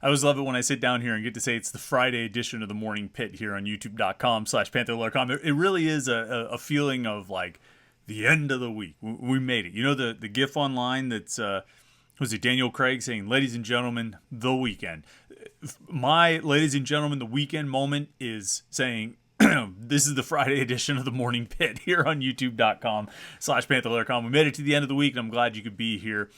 I always love it when I sit down here and get to say it's the Friday edition of the Morning Pit here on youtube.com/Panther-Lair.com. It really is a feeling of like the end of the week. We made it. You know, the GIF online that's, was it Daniel Craig saying, ladies and gentlemen, the weekend. My ladies and gentlemen, the weekend moment is saying, this is the Friday edition of the Morning Pit here on youtube.com/Panther-Lair.com. We made it to the end of the week, and I'm glad you could be here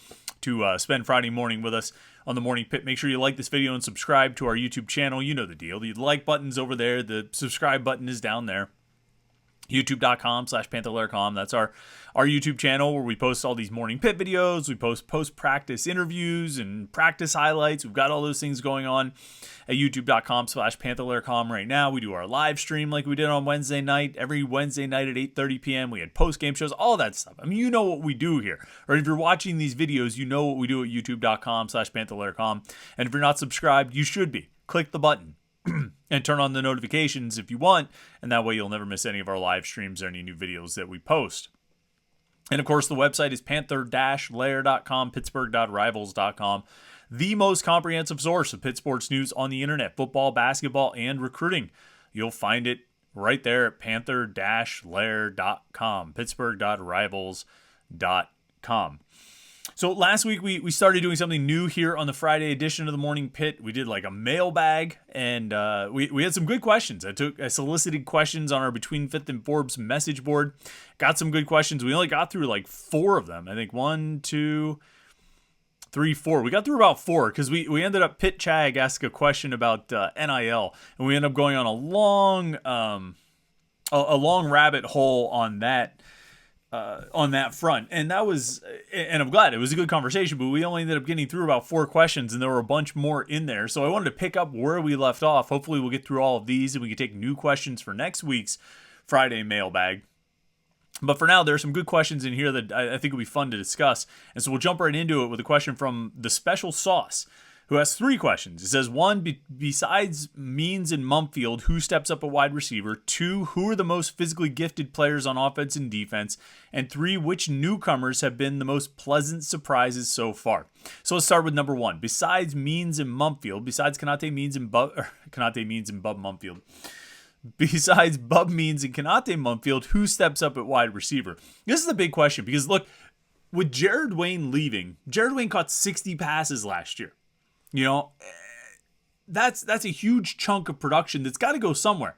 to spend Friday morning with us on the Morning Pit. Make sure you like this video and subscribe to our YouTube channel. You know the deal. The like button's over there. The subscribe button is down there. youtube.com/Panther-Lair.com. That's our YouTube channel where we post all these Morning Pit videos. We post post-practice interviews and practice highlights. We've got all those things going on at youtube.com/Panther-Lair.com right now. We do our live stream like we did on Wednesday night. Every Wednesday night at 8:30 p.m. We had post-game shows, all that stuff. I mean, you know what we do here. Or if you're watching these videos, you know what we do at youtube.com/Panther-Lair.com. And if you're not subscribed, you should be. Click the button. And turn on the notifications if you want, and that way you'll never miss any of our live streams or any new videos that we post. And of course, the website is Panther-Lair.com, Pittsburgh.rivals.com, the most comprehensive source of Pitt sports news on the internet, football, basketball, and recruiting. You'll find it right there at Panther-Lair.com, Pittsburgh.rivals.com. So last week we started doing something new here on the Friday edition of the Morning Pit. We did like a mailbag, and we had some good questions. I solicited questions on our Between Fifth and Forbes message board. Got some good questions. We only got through like 4 of them. I think 1, 2, 3, 4. We got through about 4 because we ended up, Pitt Chag asked a question about NIL, and we ended up going on a long rabbit hole on that front, and I'm glad it was a good conversation, but we only ended up getting through about 4 questions, and there were a bunch more in there, so I wanted to pick up where we left off. Hopefully we'll get through all of these, and we can take new questions for next week's Friday mailbag. But for now, there are some good questions in here that I think will be fun to discuss, and so we'll jump right into it with a question from the Special Sauce, who has 3 questions. It says, 1, besides Means and Mumfield, who steps up at wide receiver? 2, who are the most physically gifted players on offense and defense? And 3, which newcomers have been the most pleasant surprises so far? So let's start with number 1. Besides Means and Mumfield, besides Bub Means and Bub Mumfield, besides Bub Means and Kanate Mumfield, who steps up at wide receiver? This is the big question, because look, with Jared Wayne leaving, Jared Wayne caught 60 passes last year. You know, that's a huge chunk of production that's got to go somewhere.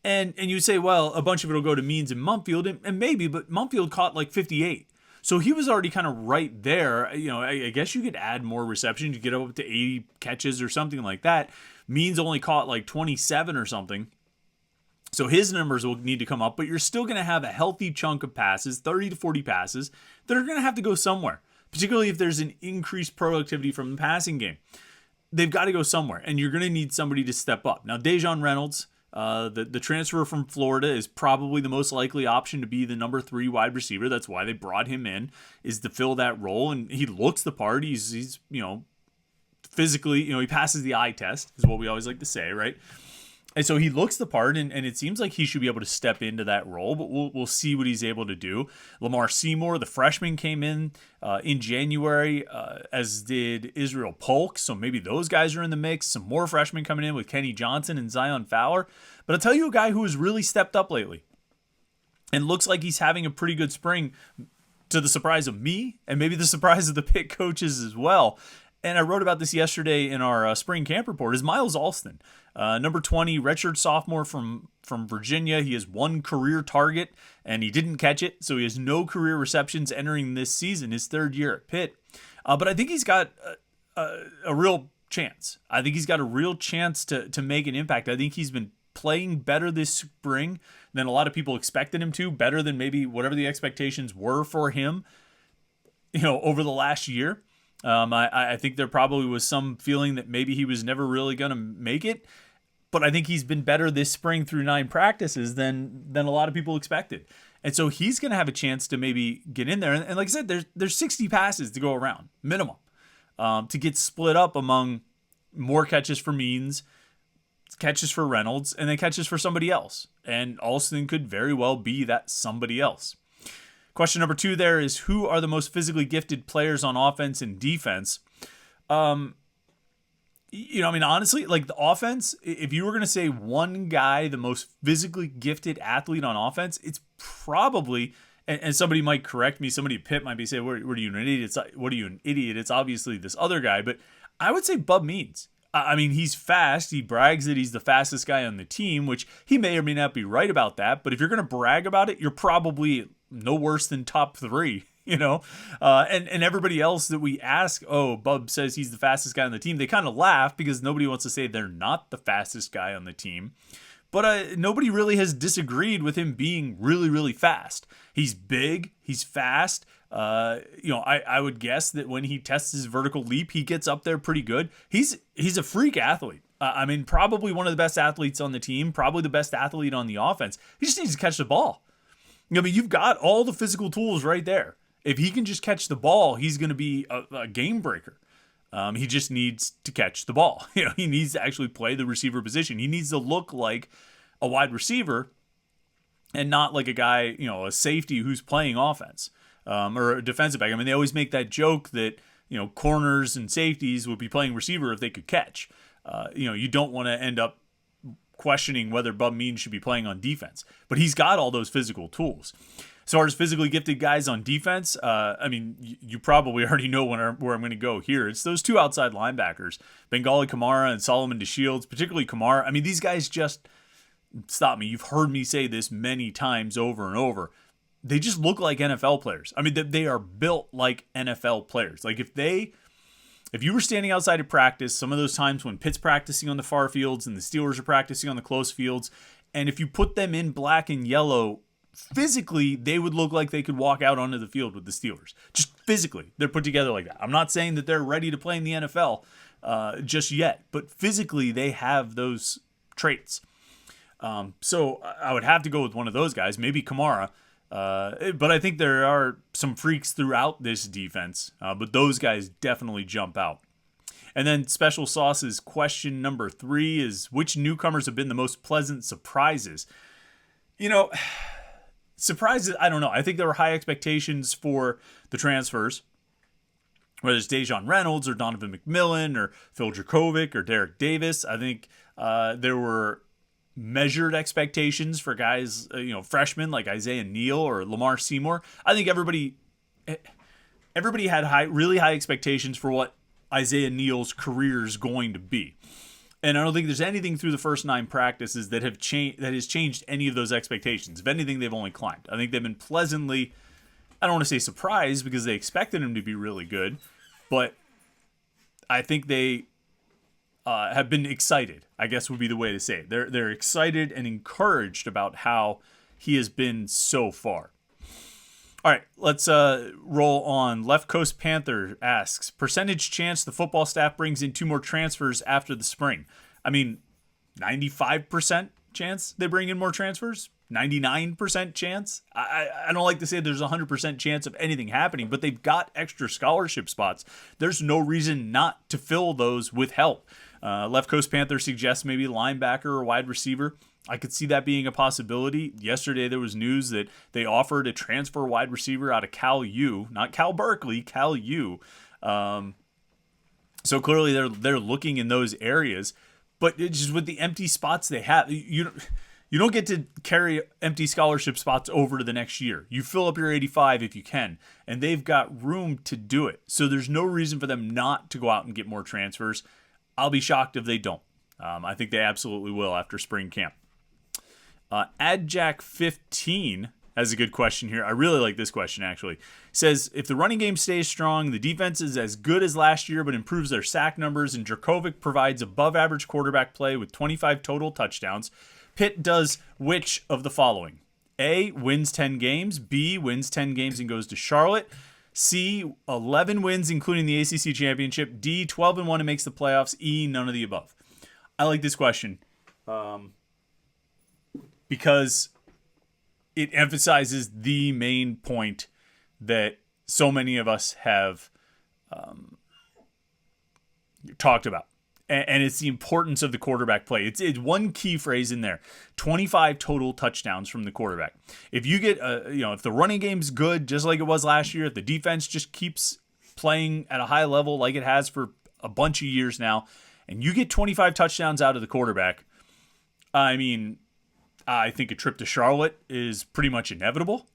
And you say, well, a bunch of it will go to Means and Mumfield, and maybe, but Mumfield caught like 58. So he was already kind of right there. You know, I guess you could add more receptions. You get up to 80 catches or something like that. Means only caught like 27 or something. So his numbers will need to come up, but you're still going to have a healthy chunk of passes, 30 to 40 passes, that are going to have to go somewhere, particularly if there's an increased productivity from the passing game. They've got to go somewhere, and you're going to need somebody to step up. Now, Dejon Reynolds, the transfer from Florida, is probably the most likely option to be the number 3 wide receiver. That's why they brought him in, is to fill that role, and he looks the part. He's physically, he passes the eye test, is what we always like to say, right? And so he looks the part, and it seems like he should be able to step into that role, but we'll see what he's able to do. Lamar Seymour, the freshman, came in January, as did Israel Polk, so maybe those guys are in the mix. Some more freshmen coming in with Kenny Johnson and Zion Fowler. But I'll tell you a guy who has really stepped up lately and looks like he's having a pretty good spring, to the surprise of me and maybe the surprise of the Pitt coaches as well. And I wrote about this yesterday in our spring camp report, is Miles Alston. Number 20, redshirt sophomore from Virginia. He has 1 career target, and he didn't catch it, so he has no career receptions entering this season, his 3rd year at Pitt. But I think he's got a real chance. I think he's got a real chance to make an impact. I think he's been playing better this spring than a lot of people expected him to, better than maybe whatever the expectations were for him, over the last year. I think there probably was some feeling that maybe he was never really going to make it, but I think he's been better this spring through 9 practices than a lot of people expected. And so he's going to have a chance to maybe get in there. And like I said, there's 60 passes to go around, minimum, to get split up among more catches for Means, catches for Reynolds, and then catches for somebody else. And Alston could very well be that somebody else. Question number 2 there is, who are the most physically gifted players on offense and defense? I mean, honestly, like the offense, if you were going to say one guy, the most physically gifted athlete on offense, it's probably, and somebody might correct me, somebody at Pitt might be saying, what are you, an idiot? What are you, an idiot? It's obviously this other guy, but I would say Bub Means. I mean, he's fast. He brags that he's the fastest guy on the team, which he may or may not be right about that. But if you're going to brag about it, you're probably no worse than top three, and everybody else that we ask, oh, Bub says he's the fastest guy on the team. They kind of laugh because nobody wants to say they're not the fastest guy on the team. But nobody really has disagreed with him being really, really fast. He's big. He's fast. I would guess that when he tests his vertical leap, he gets up there pretty good. He's a freak athlete. I mean, probably one of the best athletes on the team, probably the best athlete on the offense. He just needs to catch the ball. I mean, you've got all the physical tools right there. If he can just catch the ball, he's going to be a game breaker. He just needs to catch the ball. He needs to actually play the receiver position. He needs to look like a wide receiver and not like a guy, a safety who's playing offense or a defensive back. I mean, they always make that joke that, corners and safeties would be playing receiver if they could catch. You don't want to end up questioning whether Bub Means should be playing on defense, but he's got all those physical tools. As far as physically gifted guys on defense, you probably already know where I'm going to go here. It's those two outside linebackers, Bengali Kamara and Solomon DeShields, particularly Kamara. I mean, these guys just, stop me, you've heard me say this many times over and over. They just look like NFL players. I mean, they are built like NFL players. Like if you were standing outside of practice, some of those times when Pitt's practicing on the far fields and the Steelers are practicing on the close fields, and if you put them in black and yellow, physically, they would look like they could walk out onto the field with the Steelers. Just physically, they're put together like that. I'm not saying that they're ready to play in the NFL just yet, but physically, they have those traits. So I would have to go with one of those guys, maybe Kamara. But I think there are some freaks throughout this defense, but those guys definitely jump out. And then Special Sauce's question number 3 is, which newcomers have been the most pleasant surprises? Surprises, I don't know. I think there were high expectations for the transfers, whether it's Dejon Reynolds or Donovan McMillan or Phil Dracovic or Derek Davis. I think there were measured expectations for guys, freshmen like Isaiah Neal or Lamar Seymour. I think everybody had really high expectations for what Isaiah Neal's career is going to be. And I don't think there's anything through the first 9 practices that has changed any of those expectations. If anything, they've only climbed. I think they've been pleasantly, I don't want to say surprised because they expected him to be really good, but I think they have been excited, I guess would be the way to say it. They're excited and encouraged about how he has been so far. All right, let's roll on. Left Coast Panther asks, percentage chance the football staff brings in 2 more transfers after the spring? I mean, 95% chance they bring in more transfers? 99% chance? I don't like to say there's a 100% chance of anything happening, but they've got extra scholarship spots. There's no reason not to fill those with help. Left Coast Panther suggests maybe linebacker or wide receiver. I could see that being a possibility. Yesterday there was news that they offered a transfer wide receiver out of Cal U, not Cal Berkeley, Cal U. So clearly they're looking in those areas, but it's just with the empty spots they have, you don't get to carry empty scholarship spots over to the next year. You fill up your 85 if you can, and they've got room to do it. So there's no reason for them not to go out and get more transfers. I'll be shocked if they don't. I think they absolutely will after spring camp. AdJack15 has a good question here. I really like this question, actually. Says, if the running game stays strong, the defense is as good as last year but improves their sack numbers, and Dracovic provides above-average quarterback play with 25 total touchdowns, Pitt does which of the following? A, wins 10 games. B, wins 10 games and goes to Charlotte. C, 11 wins, including the ACC championship. D, 12-1 and makes the playoffs. E, none of the above. I like this question. Because it emphasizes the main point that so many of us have talked about. And it's the importance of the quarterback play. It's one key phrase in there. 25 total touchdowns from the quarterback. If you get, if the running game's good, just like it was last year, if the defense just keeps playing at a high level like it has for a bunch of years now, and you get 25 touchdowns out of the quarterback, I mean, I think a trip to Charlotte is pretty much inevitable,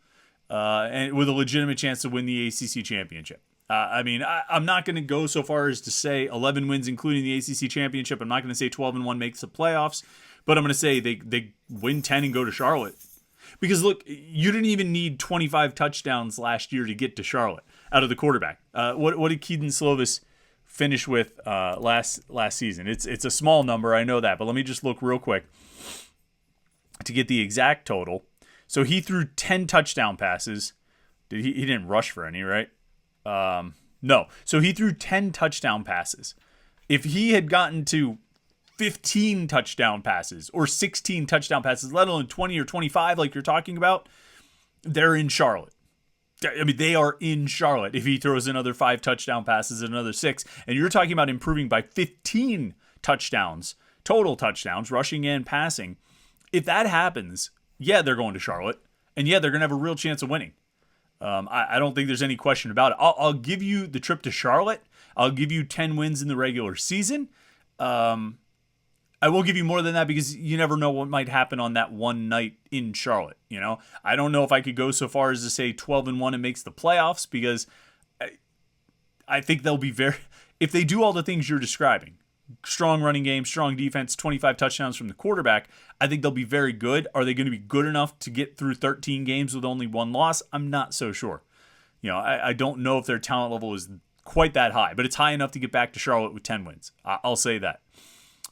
and with a legitimate chance to win the ACC championship. I'm not going to go so far as to say 11 wins, including the ACC championship. I'm not going to say 12-1 makes the playoffs, but I'm going to say they win 10 and go to Charlotte. Because look, you didn't even need 25 touchdowns last year to get to Charlotte out of the quarterback. What did Keaton Slovis finish with last season? It's a small number, I know that, but let me just look real quick to get the exact total. So he threw 10 touchdown passes. He didn't rush for any, right? No. So he threw 10 touchdown passes. If he had gotten to 15 touchdown passes or 16 touchdown passes, let alone 20 or 25 like you're talking about, they're in Charlotte. I mean, they are in Charlotte if he throws another 5 touchdown passes and another 6. And you're talking about improving by 15 touchdowns, total touchdowns, rushing and passing. If that happens, yeah, they're going to Charlotte. And yeah, they're going to have a real chance of winning. I don't think there's any question about it. I'll give you the trip to Charlotte. I'll give you 10 wins in the regular season. I will give you more than that because you never know what might happen on that one night in Charlotte. You know, I don't know if I could go so far as to say 12-1 and makes the playoffs, because I think they'll be if they do all the things you're describing, strong running game, strong defense, 25 touchdowns from the quarterback, I think they'll be very good. Are they going to be good enough to get through 13 games with only 1 loss? I'm not so sure. You know, I don't know if their talent level is quite that high, but it's high enough to get back to Charlotte with 10 wins. I'll say that.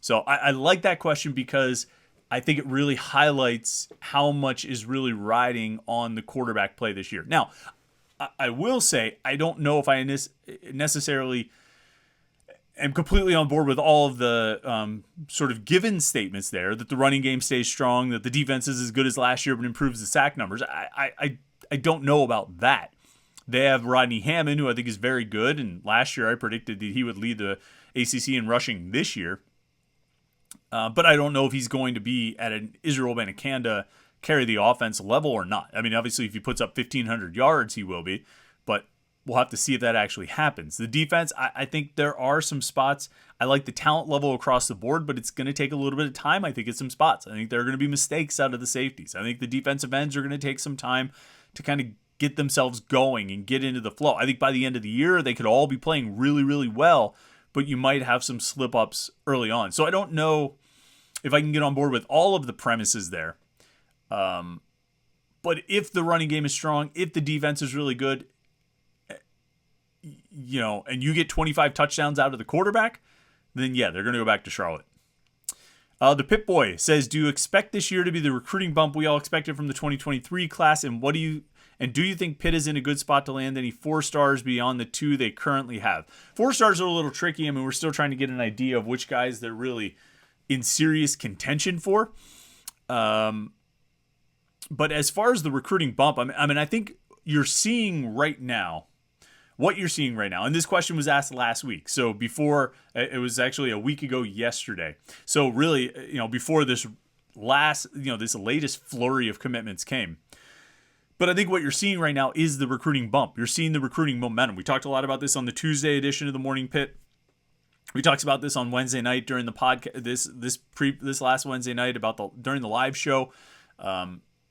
So I like that question because I think it really highlights how much is really riding on the quarterback play this year. Now, I will say I don't know if I necessarily am completely on board with all of the sort of given statements there, that the running game stays strong, that the defense is as good as last year but improves the sack numbers. I don't know about that. They have Rodney Hammond, who I think is very good, and last year I predicted that he would lead the ACC in rushing this year. But I don't know if he's going to be at an Israel Abanikanda carry the offense level or not. I mean, obviously, if he puts up 1,500 yards, he will be. But we'll have to see if that actually happens. The defense, I think there are some spots. I like the talent level across the board, but it's going to take a little bit of time, I think, at some spots. I think there are going to be mistakes out of the safeties. I think the defensive ends are going to take some time to kind of get themselves going and get into the flow. I think by the end of the year, they could all be playing really, really well, but you might have some slip-ups early on. So I don't know if I can get on board with all of the premises there. But if the running game is strong, if the defense is really good, you know, and you get 25 touchdowns out of the quarterback, then yeah, they're going to go back to Charlotte. The Pit Boy says, do you expect this year to be the recruiting bump we all expected from the 2023 class? And do you think Pitt is in a good spot to land any 4 stars beyond the 2 they currently have? 4 stars are a little tricky. I mean, we're still trying to get an idea of which guys they're really in serious contention for. But as far as the recruiting bump, I think you're seeing right now, what you're seeing right now, and this question was asked last week. So before, it was actually a week ago yesterday. So really, you know, before this latest flurry of commitments came. But I think what you're seeing right now is the recruiting bump. You're seeing the recruiting momentum. We talked a lot about this on the Tuesday edition of the Morning Pitt. We talked about this on Wednesday night during the podcast. This last Wednesday night during the live show.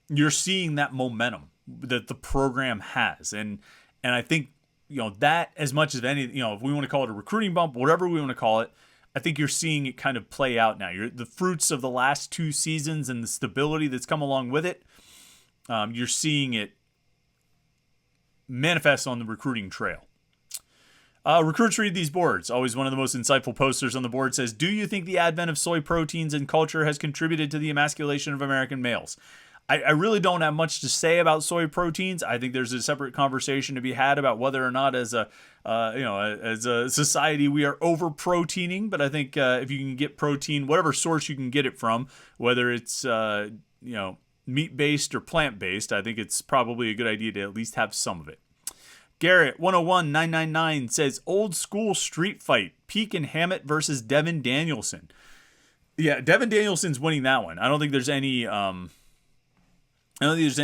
You're seeing that momentum that the program has, and I think, you know, that as much as any, you know, if we want to call it a recruiting bump, whatever we want to call it, I think you're seeing it kind of play out now. The fruits of the last 2 seasons and the stability that's come along with it. You're seeing it manifest on the recruiting trail. Recruits read these boards. Always one of the most insightful posters on the board says, do you think the advent of soy proteins and culture has contributed to the emasculation of American males? I really don't have much to say about soy proteins. I think there's a separate conversation to be had about whether or not as a society we are over proteining. But I think if you can get protein, whatever source you can get it from, whether it's meat-based or plant-based, I think it's probably a good idea to at least have some of it. Garrett 101999 says, old school street fight, Peak and Hammett versus Devin Danielson. Yeah, Devin Danielson's winning that one. I don't think there's any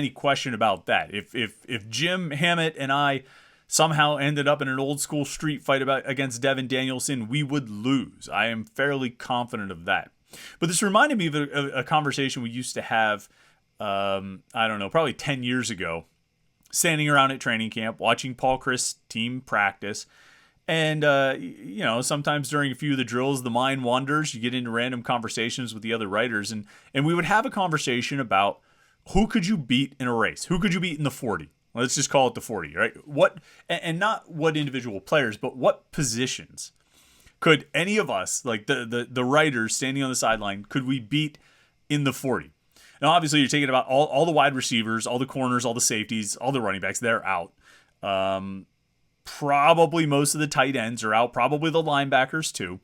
question about that. If Jim Hammett and I somehow ended up in an old school street fight against Devin Danielson, we would lose. I am fairly confident of that. But this reminded me of a conversation we used to have, I don't know, probably 10 years ago, standing around at training camp, watching Paul Chris team practice. And, sometimes during a few of the drills, the mind wanders. You get into random conversations with the other writers. And we would have a conversation about who could you beat in a race? Who could you beat in the 40? Let's just call it the 40, right? And not what individual players, but what positions could any of us, like the writers standing on the sideline, could we beat in the 40? Now, obviously, you're taking about all the wide receivers, all the corners, all the safeties, all the running backs. They're out. Probably most of the tight ends are out. Probably the linebackers, too.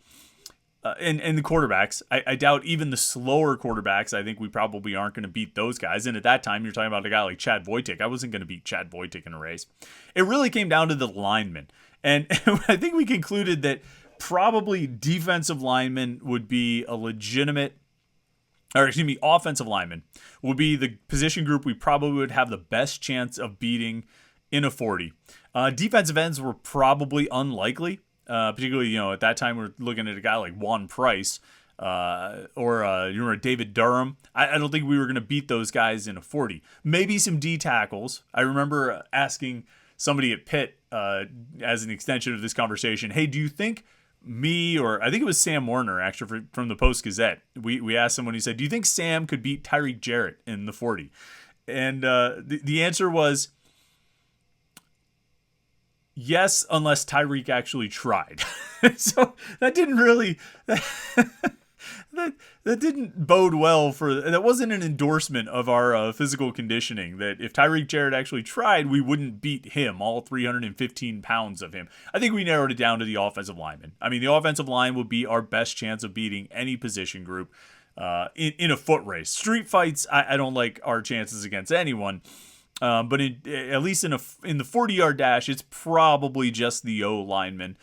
And the quarterbacks. I doubt even the slower quarterbacks. I think we probably aren't going to beat those guys. And at that time, you're talking about a guy like Chad Wojtek. I wasn't going to beat Chad Wojtek in a race. It really came down to the linemen. And I think we concluded that probably defensive linemen would be a legitimate, offensive linemen would be the position group we probably would have the best chance of beating in a 40. Defensive ends were probably unlikely, particularly, at that time we're looking at a guy like Juan Price or David Durham. I don't think we were going to beat those guys in a 40. Maybe some D tackles. I remember asking somebody at Pitt as an extension of this conversation, hey, do you think or I think it was Sam Warner, actually, from the Post-Gazette. We asked someone, he said, do you think Sam could beat Tyreek Jarrett in the 40? And the answer was yes, unless Tyreek actually tried. So that didn't really... That didn't bode well that wasn't an endorsement of our physical conditioning, that if Tyreek Jarrett actually tried, we wouldn't beat him, all 315 pounds of him. I think we narrowed it down to the offensive lineman. I mean, the offensive line would be our best chance of beating any position group in a foot race. Street fights, I don't like our chances against anyone. But at least in the 40-yard dash, it's probably just the O linemen.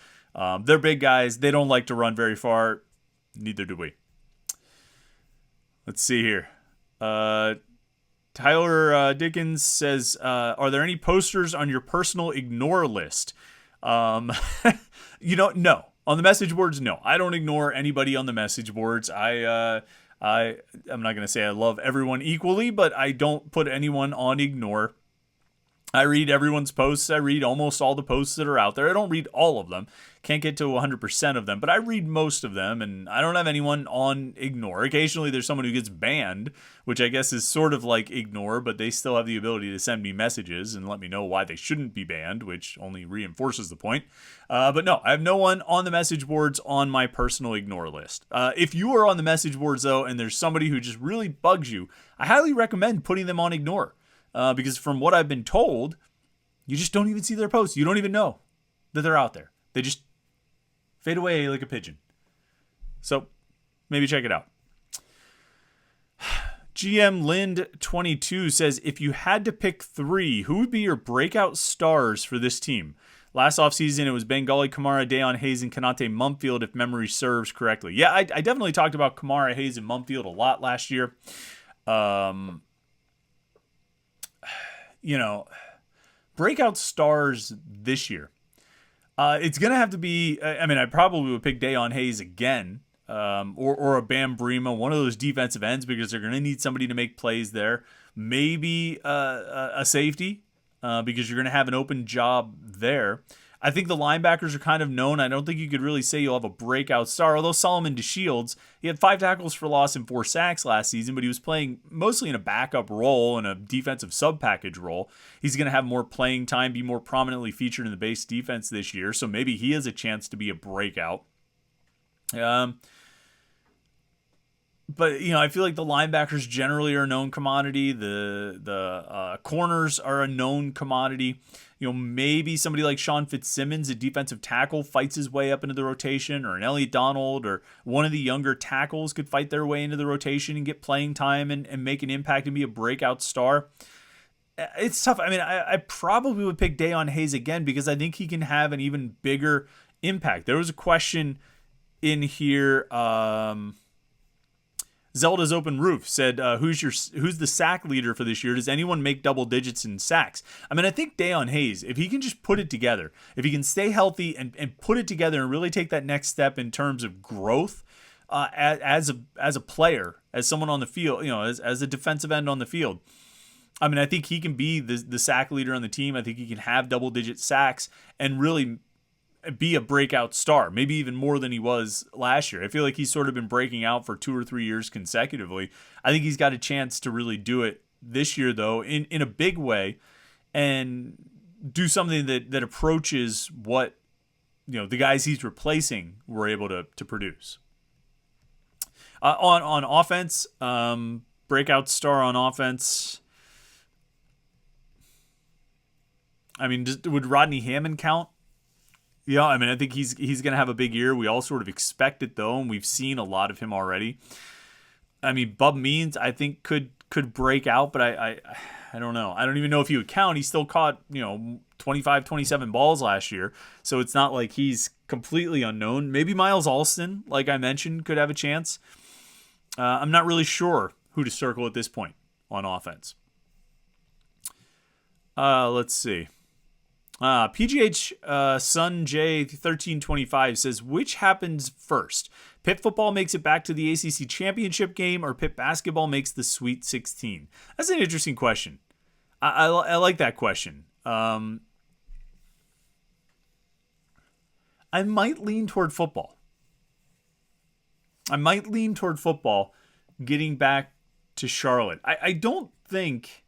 They're big guys. They don't like to run very far. Neither do we. Let's see here. Tyler Dickens says, are there any posters on your personal ignore list? No. On the message boards, no. I don't ignore anybody on the message boards. I'm not going to say I love everyone equally, but I don't put anyone on ignore. I read everyone's posts. I read almost all the posts that are out there. I don't read all of them. Can't get to 100% of them, but I read most of them, and I don't have anyone on ignore. Occasionally there's someone who gets banned, which I guess is sort of like ignore, but they still have the ability to send me messages and let me know why they shouldn't be banned, which only reinforces the point. But no, I have no one on the message boards on my personal ignore list. If you are on the message boards, though, and there's somebody who just really bugs you, I highly recommend putting them on ignore. Because from what I've been told, you just don't even see their posts. You don't even know that they're out there. They just fade away like a pigeon. So maybe check it out. GM Lind22 says, if you had to pick 3, who would be your breakout stars for this team? Last offseason, it was Bengali, Kamara, Deion Hayes, and Kanate Mumfield, if memory serves correctly. Yeah, I definitely talked about Kamara, Hayes, and Mumfield a lot last year. Breakout stars this year. It's going to have to be, I probably would pick Deion Hayes again, or a Bam Brima, one of those defensive ends, because they're going to need somebody to make plays there. Maybe a safety, because you're going to have an open job there. I think the linebackers are kind of known. I don't think you could really say you'll have a breakout star, although Solomon DeShields, he had 5 tackles for loss and 4 sacks last season, but he was playing mostly in a backup role and a defensive sub-package role. He's going to have more playing time, be more prominently featured in the base defense this year, so maybe he has a chance to be a breakout. But, I feel like the linebackers generally are a known commodity. The corners are a known commodity. Maybe somebody like Sean Fitzsimmons, a defensive tackle, fights his way up into the rotation, or an Elliot Donald, or one of the younger tackles could fight their way into the rotation and get playing time and make an impact and be a breakout star. It's tough. I probably would pick Deion Hayes again because I think he can have an even bigger impact. There was a question in here. Zelda's Open Roof said, who's the sack leader for this year? Does anyone make double digits in sacks? I mean, I think Dayon Hayes, if he can just put it together, if he can stay healthy and put it together and really take that next step in terms of growth as a player, as someone on the field, as a defensive end on the field. I mean, I think he can be the sack leader on the team. I think he can have double-digit sacks and really be a breakout star, maybe even more than he was last year. I feel like he's sort of been breaking out for 2 or 3 years consecutively. I think he's got a chance to really do it this year, though, in a big way, and do something that approaches what the guys he's replacing were able to produce. On offense, breakout star on offense. I mean, would Rodney Hammond count? Yeah, I mean, I think he's going to have a big year. We all sort of expect it, though, and we've seen a lot of him already. I mean, Bub Means, I think, could break out, but I don't know. I don't even know if he would count. He still caught, 25, 27 balls last year, so it's not like he's completely unknown. Maybe Miles Alston, like I mentioned, could have a chance. I'm not really sure who to circle at this point on offense. Let's see. PGH Sun J 1325 says, which happens first? Pitt football makes it back to the ACC championship game, or Pitt basketball makes the Sweet 16? That's an interesting question. I like that question. I might lean toward football. Getting back to Charlotte. I don't think...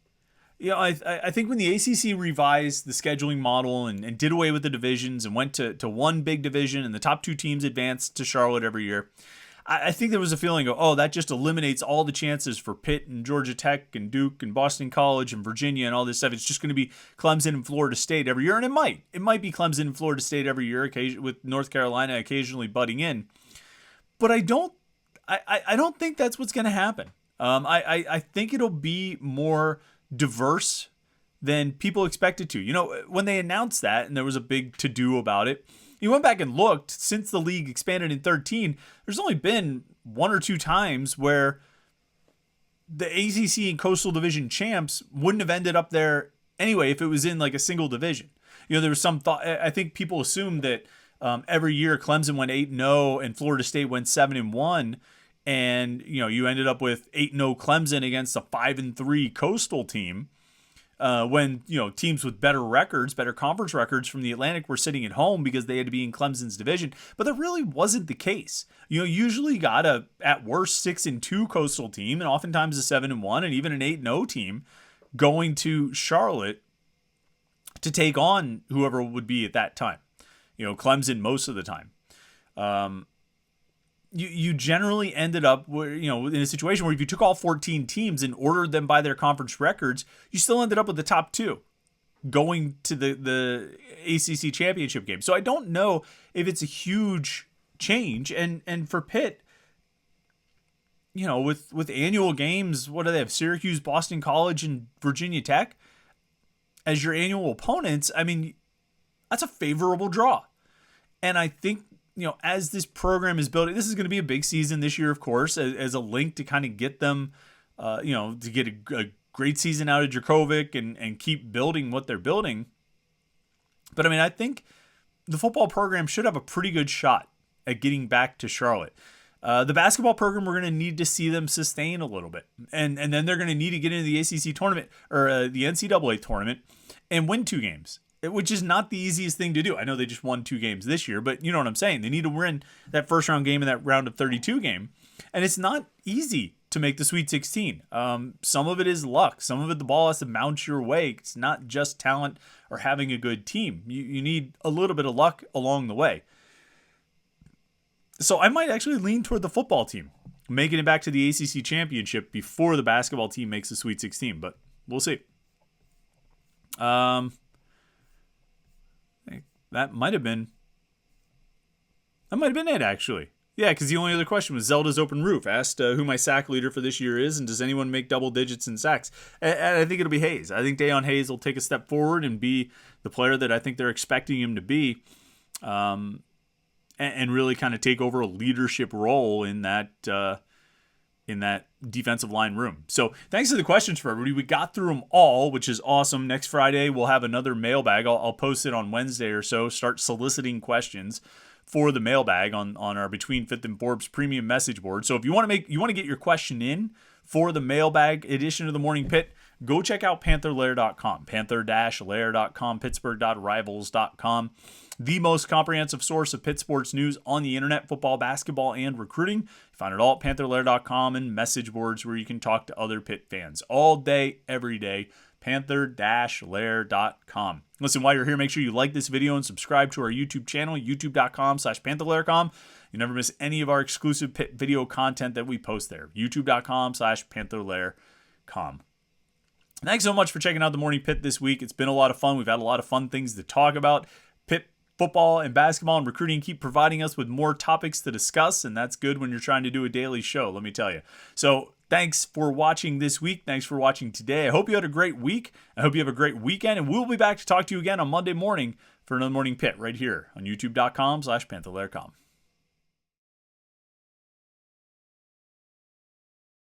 I think when the ACC revised the scheduling model and did away with the divisions and went to one big division and the top 2 teams advanced to Charlotte every year, I think there was a feeling of, that just eliminates all the chances for Pitt and Georgia Tech and Duke and Boston College and Virginia and all this stuff. It's just going to be Clemson and Florida State every year, and it might be Clemson and Florida State every year, with North Carolina occasionally butting in. But I don't think that's what's going to happen. I think it'll be more diverse than people expected to. When they announced that and there was a big to-do about it, you went back and looked. Since the league expanded in 2013, there's only been 1 or 2 times where the ACC and Coastal Division champs wouldn't have ended up there anyway if it was in like a single division. There was some thought. I think people assumed that every year Clemson went 8-0 and Florida State went 7-1. And, you ended up with 8-0 Clemson against a 5-3 Coastal team when, teams with better conference records from the Atlantic were sitting at home because they had to be in Clemson's division. But that really wasn't the case. Usually got a, at worst, 6-2 Coastal team and oftentimes a 7-1 and even an 8-0 team going to Charlotte to take on whoever would be at that time. Clemson most of the time. You generally ended up in a situation where if you took all 14 teams and ordered them by their conference records, you still ended up with the top 2 going to the ACC championship game. So I don't know if it's a huge change. And for Pitt, with annual games, what do they have? Syracuse, Boston College, and Virginia Tech as your annual opponents. I mean, that's a favorable draw. And I think, as this program is building, this is going to be a big season this year, of course, as a link to kind of get them, to get a great season out of Djokovic and keep building what they're building. But I mean, I think the football program should have a pretty good shot at getting back to Charlotte. The basketball program, we're going to need to see them sustain a little bit. And then they're going to need to get into the ACC tournament or the NCAA tournament and win 2 games. Which is not the easiest thing to do. I know they just won 2 games this year, but you know what I'm saying. They need to win that first round game and that round of 32 game. And it's not easy to make the Sweet 16. Some of it is luck. Some of it, the ball has to bounce your way. It's not just talent or having a good team. You need a little bit of luck along the way. So I might actually lean toward the football team making it back to the ACC championship before the basketball team makes the Sweet 16, but we'll see. That might have been it, actually. Yeah, because the only other question was Zelda's Open Roof. Asked who my sack leader for this year is, and does anyone make double digits in sacks? And I think it'll be Hayes. I think Dayon Hayes will take a step forward and be the player that I think they're expecting him to be, and really kind of take over a leadership role in that in that defensive line room. So thanks for the questions for everybody. We got through them all, which is awesome. Next Friday, we'll have another mailbag. I'll post it on Wednesday or so, start soliciting questions for the mailbag on our Between Fifth and Forbes premium message board. So if you want to get your question in for the mailbag edition of the Morning Pit, go check out Panther-Lair.com, Panther-Lair.com, Pittsburgh.rivals.com. The most comprehensive source of Pitt sports news on the internet, football, basketball, and recruiting. You find it all at Panther-Lair.com and message boards where you can talk to other Pitt fans all day, every day. Panther-Lair.com. Listen, while you're here, make sure you like this video and subscribe to our YouTube channel, youtube.com/Panther-Lair.com. You never miss any of our exclusive Pitt video content that we post there, youtube.com/Panther-Lair.com. Thanks so much for checking out the Morning Pit this week. It's been a lot of fun. We've had a lot of fun things to talk about. Pitt football and basketball and recruiting keep providing us with more topics to discuss, and that's good when you're trying to do a daily show, let me tell you. So thanks for watching this week. Thanks for watching today. I hope you had a great week. I hope you have a great weekend, and we'll be back to talk to you again on Monday morning for another Morning Pit right here on youtube.com/Panther-Lair.com.